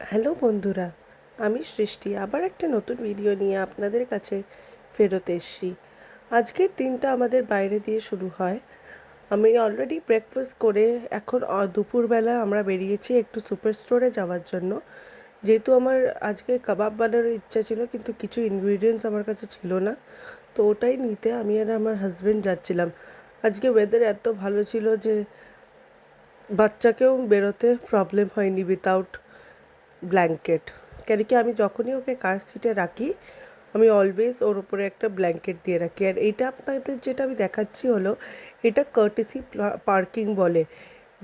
Hello বন্ধুরা, আমি সৃষ্টি আবার একটা নতুন ভিডিও নিয়ে আপনাদের কাছে ফেরত এসেছি। আজকের দিনটা আমাদের বাইরে দিয়ে শুরু হয়। আমি অলরেডি ব্রেকফাস্ট করে এখন দুপুরবেলা আমরা বেরিয়েছি একটু সুপার স্টোরে যাওয়ার জন্য। যেহেতু আমার আজকে কাবাব বানানোর ইচ্ছা ছিল, কিন্তু কিছু ইনগ্রিডিয়েন্টস আমার কাছে ছিল না, তো ওটাই নিতে আমি আর আমার হাজব্যান্ড যাচ্ছিলাম। আজকে ওয়েদার এত ভালো ছিল যে বাচ্চাকেও বেরোতে প্রবলেম হয়নি উইথাউট ব্ল্যাঙ্কেট। কেন কি আমি যখনই ওকে কার সিটে রাখি আমি অলওয়েজ ওর উপরে একটা ব্ল্যাঙ্কেট দিয়ে রাখি। আর এইটা আপনাদের যেটা আমি দেখাচ্ছি হলো, এটা কার্টেসি পার্কিং বলে।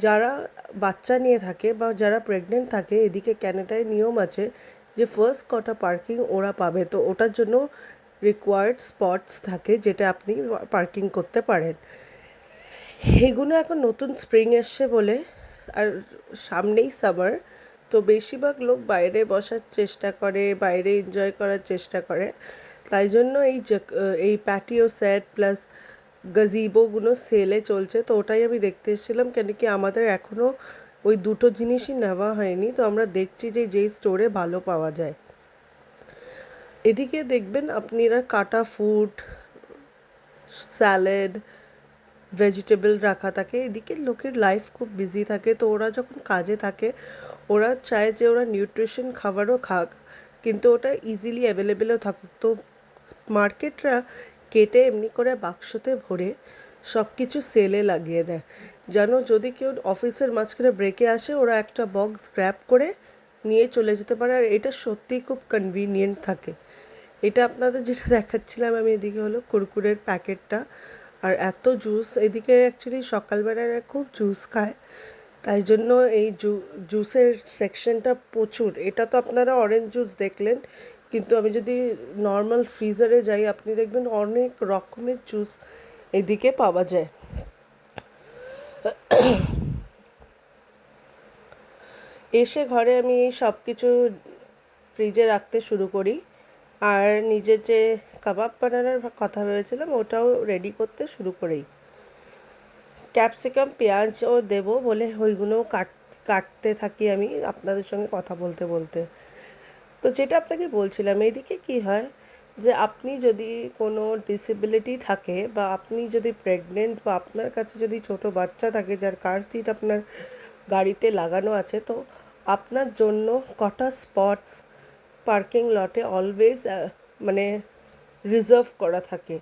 যারা বাচ্চা নিয়ে থাকে বা যারা প্রেগনেন্ট থাকে, এদিকে ক্যানাডায় নিয়ম আছে যে ফার্স্ট কটা পার্কিং ওরা পাবে, তো ওটার জন্য রিকোয়ার্ড স্পটস থাকে যেটা আপনি পার্কিং করতে পারেন। এগুলো এখন নতুন স্প্রিং এসছে বলে, আর সামনেই সামার, তো বেশিরভাগ লোক বাইরে বসার চেষ্টা করে, বাইরে এনজয় করার চেষ্টা করে। তাই জন্য এই প্যাটিও সেট প্লাস গাজিবোগুলো সেলে চলছে, তো ওটাই আমি দেখতে এসেছিলাম। কেন কি আমাদের এখনও ওই দুটো জিনিসই নেওয়া হয়নি, তো আমরা দেখছি যে যেই স্টোরে ভালো পাওয়া যায়। এদিকে দেখবেন আপনারা কাটা ফুড, স্যালাড, ভেজিটেবল রাখা থাকে। এদিকে লোকের লাইফ খুব বিজি থাকে, তো ওরা যখন কাজে থাকে ওরা চায় যে ওরা নিউট্রিশন খাবারও খাক, কিন্তু ওটা ইজিলি অ্যাভেলেবেলও থাকুক। তো মার্কেটরা কেটে এমনি করে বাক্সতে ভরে সব কিছু সেলে লাগিয়ে দেয়, যেন যদি কেউ অফিসের মাঝখানে ব্রেকে আসে ওরা একটা বক্স গ্র্যাব করে নিয়ে চলে যেতে পারে। আর এটা সত্যিই খুব কনভিনিয়েন্ট থাকে। এটা আপনাদের যেটা দেখাচ্ছিলাম আমি, এদিকে হলো কুরকুরের প্যাকেটটা। আর এত জুস, এদিকে অ্যাকচুয়ালি সকালবেলায় খুব জুস খায়, তাই জন্য এই জুসের সেকশনটা প্রচুর। এটা তো আপনারা অরেঞ্জ জুস দেখলেন, কিন্তু আমি যদি নর্মাল ফ্রিজারে যাই আপনি দেখবেন অনেক রকমের জুস এদিকে পাওয়া যায়। এসে ঘরে আমি এই সব কিছু ফ্রিজে রাখতে শুরু করি, আর নিজের যে কাবাব বানানোর কথা ভেবেছিলাম ওটাও রেডি করতে শুরু করি। ক্যাপসিকাম পেঁয়াজও দেবো বলে ওইগুলোও কাটতে থাকি আমি আপনাদের সঙ্গে কথা বলতে বলতে। তো যেটা আপনাকে বলছিলাম, এইদিকে কি হয় যে আপনি যদি কোনো ডিসেবিলিটি থাকে বা আপনি যদি প্রেগনেন্ট বা আপনার কাছে যদি ছোট বাচ্চা থাকে যার কার সিট আপনার গাড়িতে লাগানো আছে, তো আপনার জন্য কটা স্পটস পার্কিং লটে অলওয়েজ মানে রিজার্ভ করা থাকে।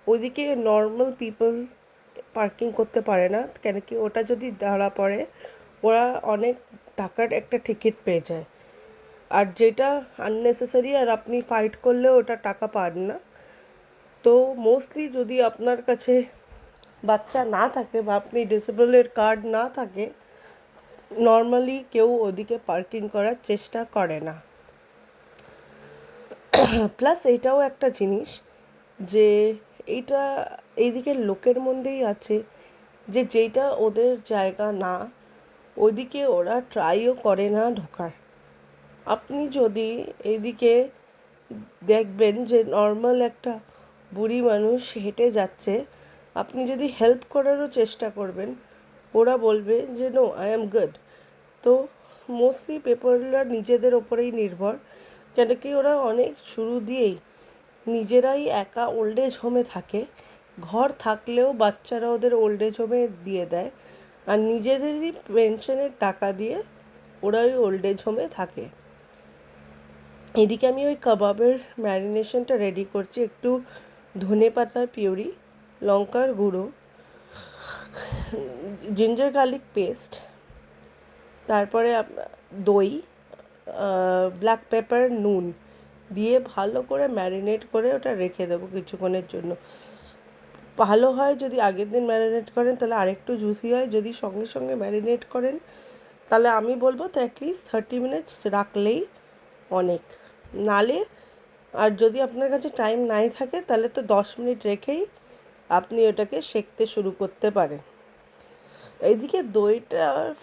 ওইদিকে নর্মাল পিপল পার্কিং করতে পারে না, কেন কি ওটা যদি ধরা পড়ে ওরা অনেক টাকার একটা টিকিট পেয়ে যায়। আর যেটা আননেসেসারি আর আপনি ফাইট করলেও ওটা টাকা পান না। তো মোস্টলি যদি আপনার কাছে বাচ্চা না থাকে বা আপনি ডিসেবলের কার্ড না থাকে, নর্মালি কেউ ওদিকে পার্কিং করার চেষ্টা করে না। প্লাস এইটাও একটা জিনিস যে এইটা এইদিকের লোকের মধ্যেই আছে যে যেটা ওদের জায়গা না ওইদিকে ওরা ট্রাইও করে না ঢোকার। আপনি যদি এইদিকে দেখবেন যে নর্মাল একটা বুড়ি মানুষ হেঁটে যাচ্ছে, আপনি যদি হেল্প করারও চেষ্টা করবেন ওরা বলবে যে নো আই অ্যাম গুড। তো মোস্টলি পিপলরা নিজেদের ওপরেই নির্ভর, কেন কি ওরা অনেক শুরু দিয়েই নিজেরাই একা ওল্ড এজ হোমে থাকে। ঘর থাকলেও বাচ্চারা ওদের ওল্ড এজ হোমে দিয়ে দেয়, আর নিজেদেরই পেনশনের টাকা দিয়ে ওরা ওই ওল্ড এজ হোমে থাকে। এদিকে আমি ওই কাবাবের ম্যারিনেশনটা রেডি করছি। একটু ধনে পাতার পিউরি, লঙ্কার গুঁড়ো, জিঞ্জার গার্লিক পেস্ট, তারপরে দই, ব্ল্যাক পেপার, নুন দিয়ে ভালো করে ম্যারিনেট করে ওটা রেখে দেবো কিছুক্ষণের জন্য। ভালো হয় যদি আগের দিন ম্যারিনেট করেন তাহলে আরেকটু জুসি হয়, যদি সঙ্গে সঙ্গে ম্যারিনেট করেন তাহলে আমি বলবো তো অ্যাটলিস্ট 30 মিনিটস রাখলেই অনেক। নালে আর যদি আপনার কাছে টাইম নাই থাকে তাহলে তো 10 মিনিট রেখেই আপনি ওটাকে সেঁকতে শুরু করতে পারেন। এইদিকে দইটার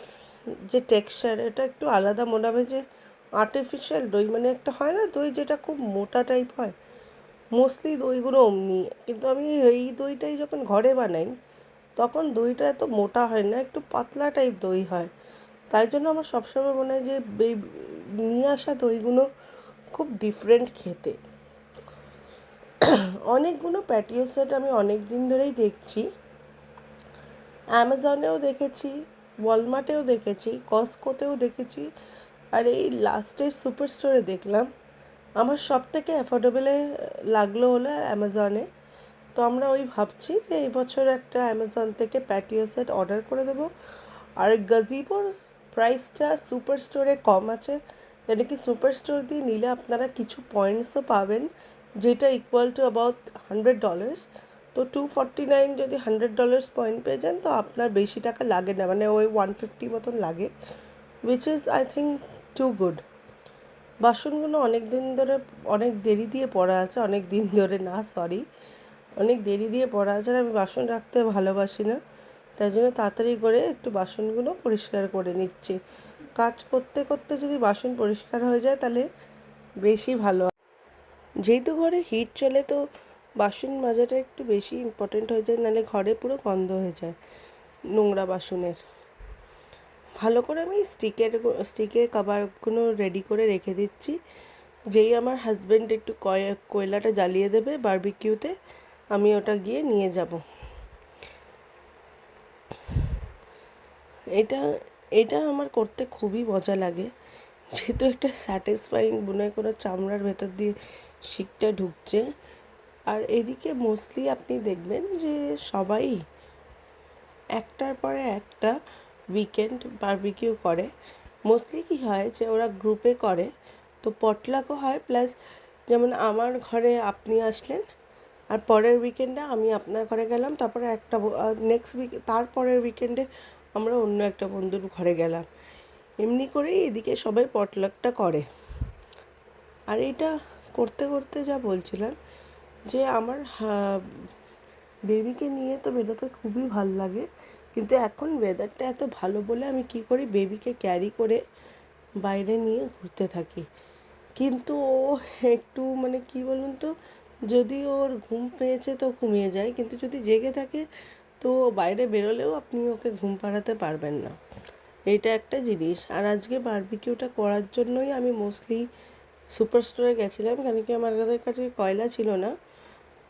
যে টেক্সচার এটা একটু আলাদা মনে হবে, যে আর্টিফিশিয়াল দই, মানে একটা হয় না দই যেটা খুব মোটা টাইপ হয়, মোস্টলি দইগুলো অমনি। কিন্তু আমি এই দইটাই যখন ঘরে বানাই তখন দইটা এত মোটা হয় না, একটু পাতলা টাইপ দই হয়। তাই জন্য আমার সবসময় মনে হয় যে নিয়ে আসা দইগুলো খুব ডিফারেন্ট খেতে। অনেকগুলো প্যাটিও সেট আমি অনেক দিন ধরেই দেখছি, অ্যামাজনেও দেখেছি, ওয়ালমার্টেও দেখেছি, কস্টকোতেও দেখেছি, আর এই লাস্টের সুপার স্টোরে দেখলাম। আমার সব থেকে অ্যাফোর্ডেবলে লাগলো হলো অ্যামাজনে। তো আমরা ওই ভাবছি যে এই বছর একটা অ্যামাজন থেকে প্যাটিও সেট অর্ডার করে দেবো। আর গাজিবোর প্রাইসটা সুপার স্টোরে কম আছে, কেন কি সুপার স্টোর দিয়ে নিলে আপনারা কিছু পয়েন্টসও পাবেন, যেটা ইকুয়াল টু অ্যাবাউট $100। তো $249 যদি $100 পয়েন্ট পেয়ে যান তো আপনার বেশি টাকা লাগে না, মানে ওই 150 মতন লাগে, which is I think too good. বাসনগুলো অনেক দিন ধরে অনেক দেরি দিয়ে পড়া আছে, অনেক দিন ধরে না সরি, অনেক দেরি দিয়ে পড়া আছে। আর আমি বাসন রাখতে ভালোবাসি না, তাই জন্য তাড়াতাড়ি করে একটু বাসনগুলো পরিষ্কার করে নিচ্ছি। কাজ করতে করতে যদি বাসন পরিষ্কার হয়ে যায় তাহলে বেশি ভালো। যেহেতু ঘরে হিট চলে তো বাসন মাজাটা একটু বেশি ইম্পর্টেন্ট হয়ে যায়, নাহলে ঘরে পুরো গন্ধ হয়ে যায় নোংরা বাসনের। ভালো করে আমি স্টিকের কভারগুলো রেডি করে রেখে দিচ্ছি। যেই আমার হাজব্যান্ড একটু কয়লাটা জ্বালিয়ে দেবে বারবিকিউতে, আমি ওটা গিয়ে নিয়ে যাব। এটা এটা আমার করতে খুবই মজা লাগে, যেহেতু একটা স্যাটিসফাইং মনে কোনো চামড়ার ভেতর দিয়ে শিকটা ঢুকছে। আর এদিকে মোস্টলি আপনি দেখবেন যে সবাই একটার পরে একটা উইকেন্ড বারবিকিউ করে। মোস্টলি কী হয় যে ওরা গ্রুপে করে, তো পটলাকও হয়, প্লাস যেমন আমার ঘরে আপনি আসলেন আর পরের উইকেন্ডে আমি আপনার ঘরে গেলাম, তারপরে একটা তারপরের উইকেন্ডে আমরা অন্য একটা বন্ধুর ঘরে গেলাম। এমনি করেই এদিকে সবাই পটলাকটা করে। আর এটা করতে করতে যা বলছিলাম যে আমার বেবিকে নিয়ে তো বেরোতে খুবই ভাল লাগে, কিন্তু এখন ওয়েদারটা এত ভালো বলে আমি কী করি, বেবিকে ক্যারি করে বাইরে নিয়ে ঘুরতে থাকি। কিন্তু ও একটু মানে কী বলুন তো, যদি ওর ঘুম পেয়েছে তো ঘুমিয়ে যায়, কিন্তু যদি জেগে থাকে তো বাইরে বেরোলেও আপনি ওকে ঘুম পাড়াতে পারবেন না। এইটা একটা জিনিস। আর আজকে বারবিকিউটা করার জন্যই আমি মোস্টলি সুপার স্টোরে গেছিলাম, কেন কি আমাদের কাছে কয়লা ছিল না,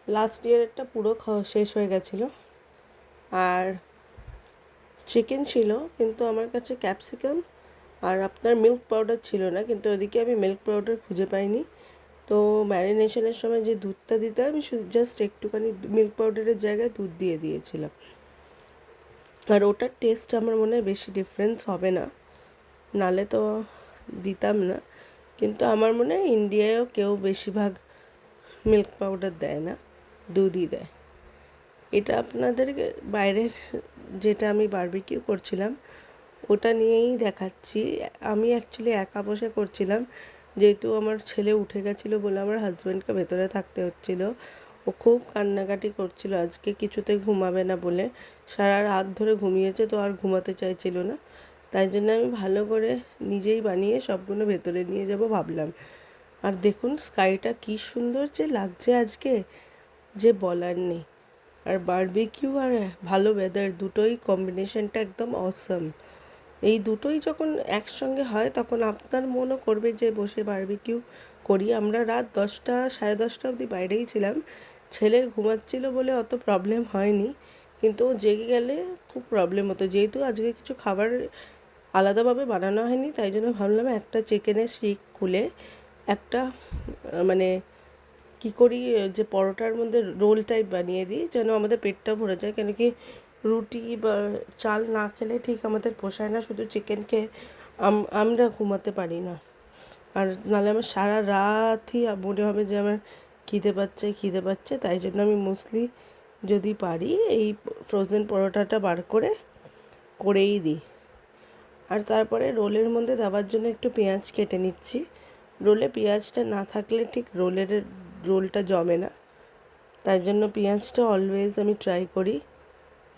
লাস্ট ইয়ারেরটা পুরো শেষ হয়ে গেছিলো। আর চিকেন ছিল, কিন্তু আমার কাছে ক্যাপসিকাম আর আপনার মিল্ক পাউডার ছিল না, কিন্তু ওদিকে আমি মিল্ক পাউডার খুঁজে পাইনি। তো ম্যারিনেশনের সময় যে দুধটা দিতে আমি জাস্ট একটুখানি মিল্ক পাউডারের জায়গায় দুধ দিয়ে দিয়েছিলাম। আর ওটার টেস্ট আমার মনে হয় বেশি ডিফারেন্স হবে না, নালে তো দিতাম না। কিন্তু আমার মনে হয় ইন্ডিয়ায়ও কেউ বেশিরভাগ মিল্ক পাউডার দেয় না, দুধই দেয়। এটা আপনাদের বাইরের যেটা আমি বারবিকিউ করছিলাম ওটা নিয়েই দেখাচ্ছি। আমি অ্যাকচুয়ালি একা বসে করছিলাম, যেহেতু আমার ছেলে উঠে গেছিলো বলে আমার হাজব্যান্ডকে ভেতরে থাকতে হচ্ছিলো। ও খুব কান্নাকাটি করছিল আজকে, কিছুতে ঘুমাবে না বলে, সারা রাত ধরে ঘুমিয়েছে, তো আর ঘুমাতে চাইছিল না। তাই জন্য আমি ভালো করে নিজেই বানিয়ে সবগুলো ভেতরে নিয়ে যাব ভাবলাম। আর দেখুন স্কাইটা কী সুন্দর যে লাগছে আজকে, যে বলার নেই। আর বারবিকিউ আর ভালো ওয়েদার দুটোই কম্বিনেশনটা একদম অসম। এই দুটোই যখন একসঙ্গে হয় তখন আপনার মনও করবে যে বসে বারবিকিউ করি। আমরা রাত 10টা 10:30 অবধি বাইরেই ছিলাম, ছেলে ঘুমাচ্ছিল বলে অত প্রবলেম হয়নি, কিন্তু ও জেগে গেলে খুব প্রবলেম হতো। যেহেতু আজকে কিছু খাবার আলাদাভাবে বানানো হয়নি, তাই জন্য ভাবলাম একটা চিকেনের শিক খুলে একটা মানে কী করি যে পরোটার মধ্যে রোল টাইপ বানিয়ে দিই, যেন আমাদের পেটটা ভরে যায়। কেন কি রুটি বা চাল না খেলে ঠিক আমাদের পোষায় না, শুধু চিকেন খেয়ে আমরা ঘুমাতে পারি না। আর নাহলে আমার সারা রাতই মনে হবে যে আমার খিদে পাচ্ছে। তাই জন্য আমি মোস্টলি যদি পারি এই ফ্রোজেন পরোটাটা বার করেই দিই। আর তারপরে রোলের মধ্যে দেওয়ার জন্য একটু পেঁয়াজ কেটে নিচ্ছি। রোলে পেঁয়াজটা না থাকলে ঠিক রোলটা জমে না, তাই জন্য পেঁয়াজটা অলওয়েজ আমি ট্রাই করি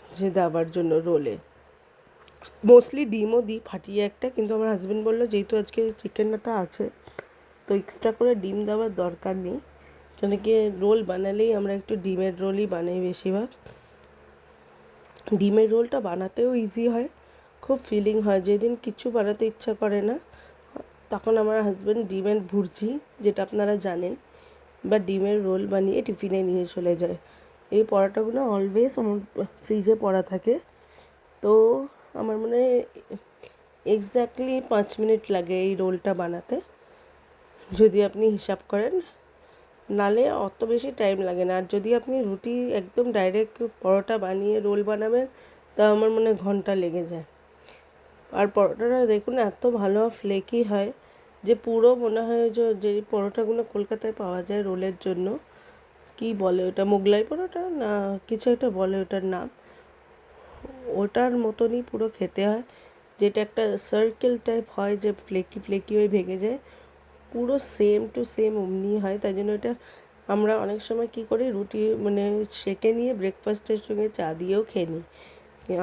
যে দেওয়ার জন্য রোলে। মোস্টলি ডিমও দিই ফাটিয়ে একটা, কিন্তু আমার হাজব্যান্ড বললো যেহেতু আজকে চিকেনটা আছে তো এক্সট্রা করে ডিম দেওয়ার দরকার নেই, কেন কি রোল বানালেই আমরা একটু ডিমের রোলই বানাই বেশিরভাগ। ডিমের রোলটা বানাতেও ইজি হয়, খুব খুব ফিলিং হয়। যেদিন কিছু বানাতে ইচ্ছা করে না তখন আমার হাজব্যান্ড ডিমের ভুর্জি, যেটা আপনারা জানেন, বা ডিমের রোল বানিয়ে টিফিনে নিয়ে চলে যায়। এই পরোটাগুলো অলওয়েজ আমার ফ্রিজে পড়া থাকে। তো আমার মনে হয় এক্স্যাক্টলি 5 মিনিট লাগে এই রোলটা বানাতে, যদি আপনি হিসাব করেন। নালে অত বেশি টাইম লাগে না। আর যদি আপনি রুটি একদম ডাইরেক্ট পরোটা বানিয়ে রোল বানাবেন, তা আমার মনে হয় ঘন্টা লেগে যায়। আর পরোটাটা দেখুন এত ভালো ফ্লেকি হয় যে পুরো মনে হয় যে পরোটাগুলো কলকাতায় পাওয়া যায় রোলের জন্য, কি বলে ওটা, মোগলাই পরোটা না কিছু একটা বলে ওটার নাম, ওটার মতনই পুরো খেতে হয়। যেটা একটা সার্কেল টাইপ হয়, যে ফ্লেকি ফ্লেকি হয়ে ভেঙে যায়, পুরো সেম টু সেম অমনি হয়। তাই জন্য এটা আমরা অনেক সময় কী করি, রুটি মানে সেঁকে নিয়ে ব্রেকফাস্টের সঙ্গে চা দিয়েও খেয়ে নিই।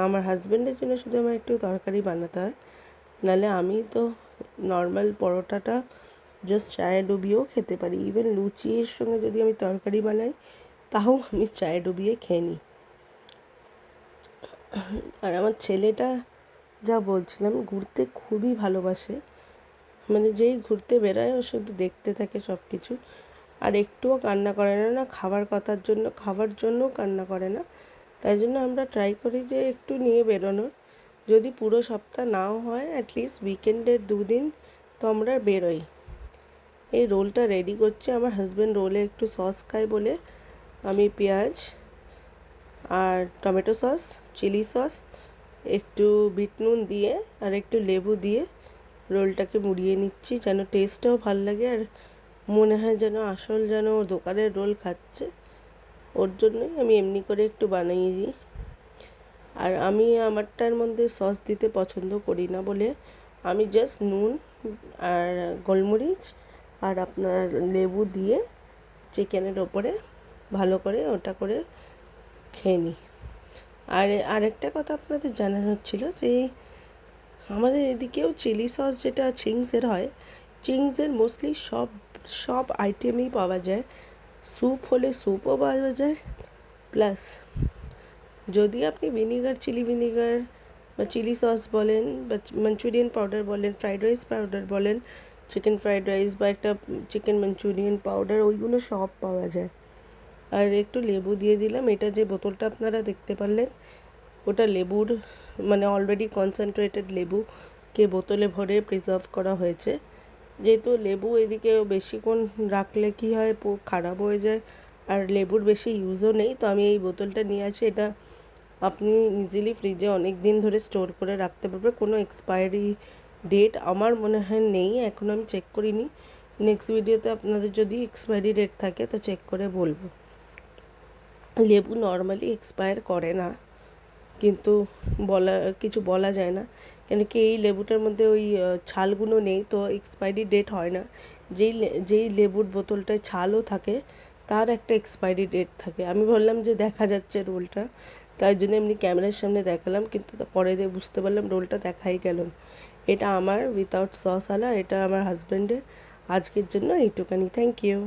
আমার হাজব্যান্ডের জন্য শুধু আমার একটু তরকারি বানাতে হয়, নাহলে আমি তো নর্মাল পরোটাটা জাস্ট চায়ে ডুবিয়েও খেতে পারি। ইভেন লুচির সঙ্গে যদি আমি তরকারি বানাই তাও আমি চায়ে ডুবিয়ে খেয়ে নিই। আর আমার ছেলেটা, যা বলছিলাম, ঘুরতে খুবই ভালোবাসে। মানে যেই ঘুরতে বেরোয় ও শুধু দেখতে থাকে সব কিছু, আর একটুও কান্না করে না। না খাবার কথার জন্য, খাবার জন্যও কান্না করে না। তাই জন্য আমরা ট্রাই করি যে একটু নিয়ে বেরোনোর, যদি পুরো সপ্তাহ নাও হয় অ্যাটলিস্ট উইকেন্ডের 2 দিন তো আমরা বেরোই। এই রোলটা রেডি করছি। আমার হাজব্যান্ড রোলে একটু সস খায় বলে আমি পেঁয়াজ আর টমেটো সস, চিলি সস, একটু বিট নুন দিয়ে আর একটু লেবু দিয়ে রোলটাকে মুড়িয়ে নিচ্ছি, যেন টেস্টটাও ভাল লাগে আর মনে হয় যেন আসল যেন দোকানের রোল খাচ্ছে। ওর জন্যই আমি এমনি করে একটু বানিয়ে দিই। আর আমি আমারটার মধ্যে সস দিতে পছন্দ করি না বলে আমি জাস্ট নুন আর গোলমরিচ আর আপনার লেবু দিয়ে চিকেনের ওপরে ভালো করে ওটা করে খেয়ে নিই। আর আরেকটা কথা আপনাদের জানানোর ছিল যে আমাদের এদিকেও চিলি সস যেটা চিংসের হয়, চিংসের মোস্টলি সব আইটেমই পাওয়া যায়। স্যুপ হলে স্যুপও পাওয়া যায়, প্লাস যদি আপনি চিলি ভিনিগার বা চিলি সস বলেন, বা মাঞ্চুরিয়ান পাউডার বলেন, ফ্রাইড রাইস পাউডার বলেন, চিকেন ফ্রাইড রাইস বা একটা চিকেন মাঞ্চুরিয়ান পাউডার, ওইগুলো সব পাওয়া যায়। আর একটু লেবু দিয়ে দিলাম। এটা যে বোতলটা আপনারা দেখতে পারলেন, ওটা লেবুর মানে অলরেডি কনসেন্ট্রেটেড লেবুকে বোতলে ভরে প্রিজার্ভ করা হয়েছে। যেহেতু লেবু এদিকে বেশিক্ষণ রাখলে কী হয়, খারাপ হয়ে যায়, আর লেবুর বেশি ইউজও নেই, তো আমি এই বোতলটা নিয়ে আসি। এটা আপনি ইজিলি ফ্রিজে অনেক দিন ধরে স্টোর করে রাখতে পারবে। কোনো এক্সপায়ারি ডেট আমার মনে হয় নেই, এখনও আমি চেক করিনি। নেক্সট ভিডিওতে আপনাদের যদি এক্সপায়ারি ডেট থাকে তো চেক করে বলবো। লেবু নর্মালি এক্সপায়ার করে না, কিন্তু কিছু বলা যায় না, কেন কি এই লেবুটার মধ্যে ওই ছালগুলো নেই, তো এক্সপায়ারি ডেট হয় না। যেই লেবুর বোতলটায় ছালও থাকে তার একটা এক্সপায়ারি ডেট থাকে। আমি বললাম যে দেখা যাচ্ছে রোলটা, তাই জন্য এমনি ক্যামেরার সামনে দেখালাম, কিন্তু পরে দিয়ে বুঝতে পারলাম রোলটা দেখাই গেল। এটা আমার উইথাউট সস আলা, এটা আমার হাজব্যান্ডের। আজকের জন্য এইটুকানি। Thank you.